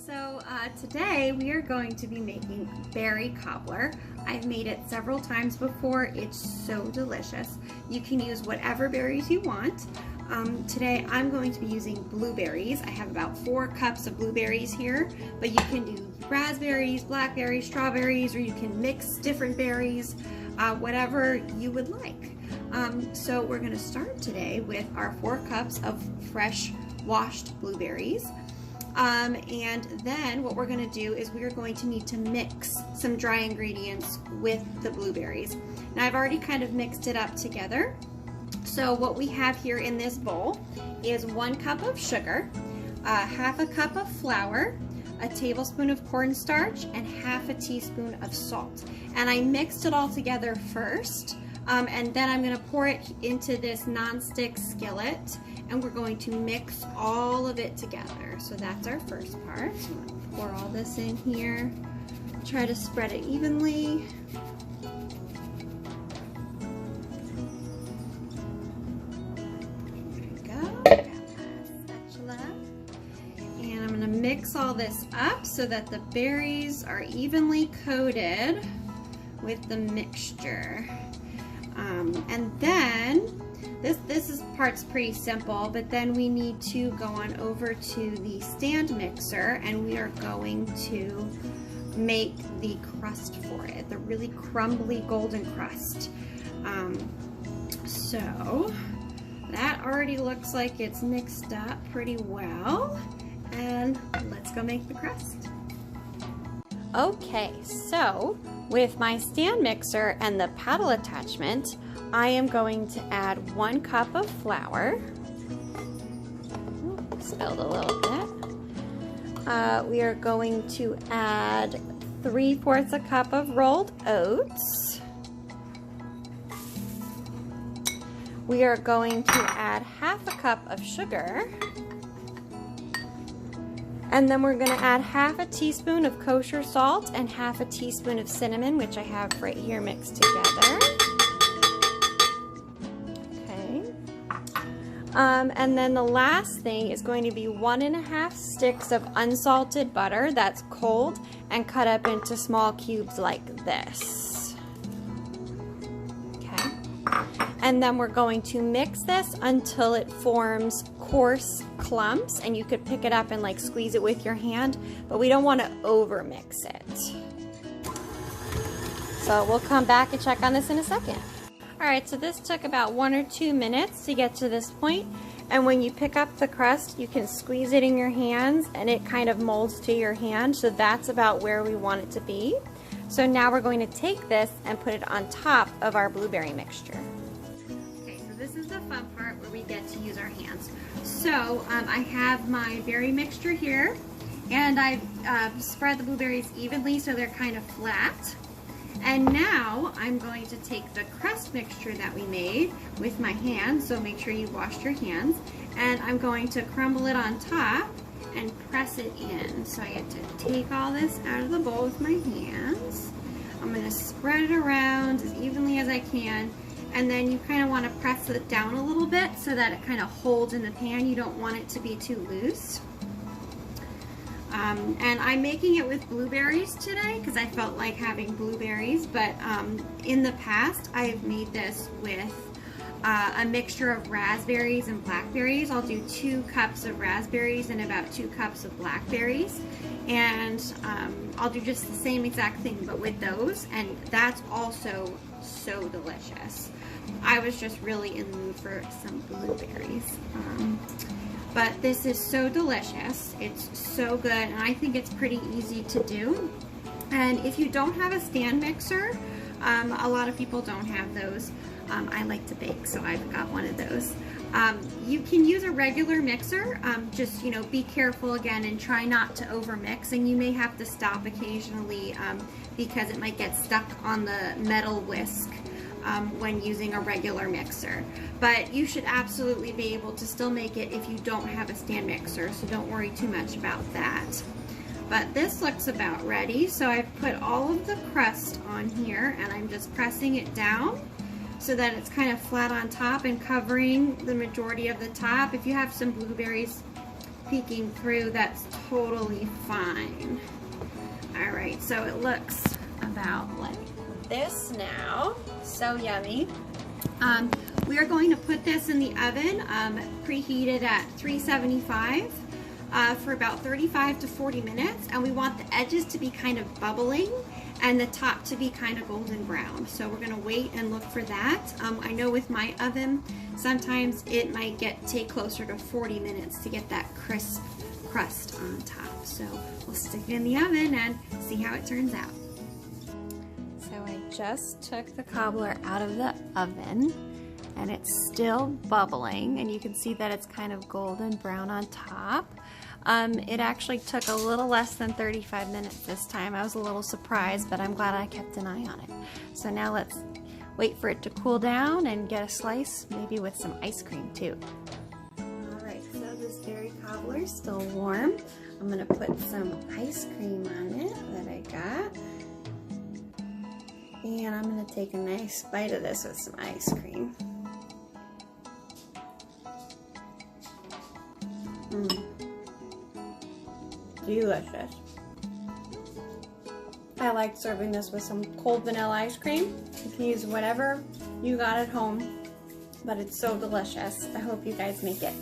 So today we are going to be making berry cobbler. I've made it several times before. It's so delicious. You can use whatever berries you want. Today I'm going to be using blueberries. I have about 4 cups of blueberries here, but you can do raspberries, blackberries, strawberries, or you can mix different berries, whatever you would like. So we're going to start today with our 4 cups of fresh washed blueberries. And then what we're going to do is we are going to need to mix some dry ingredients with the blueberries. Now I've already kind of mixed it up together. So what we have here in this bowl is 1 cup of sugar, half a cup of flour, a tablespoon of cornstarch, and half a teaspoon of salt. And I mixed it all together first, and then I'm going to pour it into this non-stick skillet, and we're going to mix all of it together. So that's our first part. So I'm going to pour all this in here, try to spread it evenly. Mix all this up so that the berries are evenly coated with the mixture. And then this part's pretty simple, but then we need to go on over to the stand mixer and we are going to make the crust for it, the really crumbly golden crust. So that already looks like it's mixed up pretty well. And let's go make the crust. Okay, so with my stand mixer and the paddle attachment, I am going to add 1 cup of flour. Spilled a little bit. We are going to add 3/4 a cup of rolled oats. We are going to add half a cup of sugar. And then we're going to add half a teaspoon of kosher salt and half a teaspoon of cinnamon, which I have right here mixed together. Okay. And then the last thing is going to be 1½ sticks of unsalted butter that's cold and cut up into small cubes like this. Okay. And then we're going to mix this until it forms coarse clumps, and you could pick it up and like squeeze it with your hand, but we don't want to over mix it. So we'll come back and check on this in a second. Alright, so this took about 1 or 2 minutes to get to this point, and when you pick up the crust you can squeeze it in your hands and it kind of molds to your hand, so that's about where we want it to be. So now we're going to take this and put it on top of our blueberry mixture. Okay, so this is the fun part where we get to use our hands. So I have my berry mixture here, and I've spread the blueberries evenly so they're kind of flat. And now I'm going to take the crust mixture that we made with my hands, so make sure you washed your hands, and I'm going to crumble it on top and press it in. So I get to take all this out of the bowl with my hands. I'm going to spread it around as evenly as I can. And then you kind of want to press it down a little bit so that it kind of holds in the pan. You don't want it to be too loose. And I'm making it with blueberries today because I felt like having blueberries, but in the past I've made this with a mixture of raspberries and blackberries. I'll do 2 cups of raspberries and about 2 cups of blackberries, and I'll do just the same exact thing but with those, and that's also so delicious. I was just really in the mood for some blueberries. But this is so delicious. It's so good, and I think it's pretty easy to do. And if you don't have a stand mixer, a lot of people don't have those. I like to bake, so I've got one of those. You can use a regular mixer, just, you know, be careful again and try not to over mix, and you may have to stop occasionally because it might get stuck on the metal whisk when using a regular mixer. But you should absolutely be able to still make it if you don't have a stand mixer, so don't worry too much about that. But this looks about ready, so I've put all of the crust on here and I'm just pressing it down so that it's kind of flat on top and covering the majority of the top. If you have some blueberries peeking through, that's totally fine. All right, so it looks about like this now. So yummy. We are going to put this in the oven, preheated at 375 for about 35 to 40 minutes, and we want the edges to be kind of bubbling and the top to be kind of golden brown. So we're gonna wait and look for that. I know with my oven, sometimes it might take closer to 40 minutes to get that crisp crust on top. So we'll stick it in the oven and see how it turns out. So I just took the cobbler out of the oven and it's still bubbling, and you can see that it's kind of golden brown on top. It actually took a little less than 35 minutes this time. I was a little surprised, but I'm glad I kept an eye on it. So now let's wait for it to cool down and get a slice, maybe with some ice cream too. Alright, so this Berry Cobbler is still warm. I'm gonna put some ice cream on it that I got. And I'm gonna take a nice bite of this with some ice cream. Delicious. I like serving this with some cold vanilla ice cream. You can use whatever you got at home, but it's so delicious. I hope you guys make it.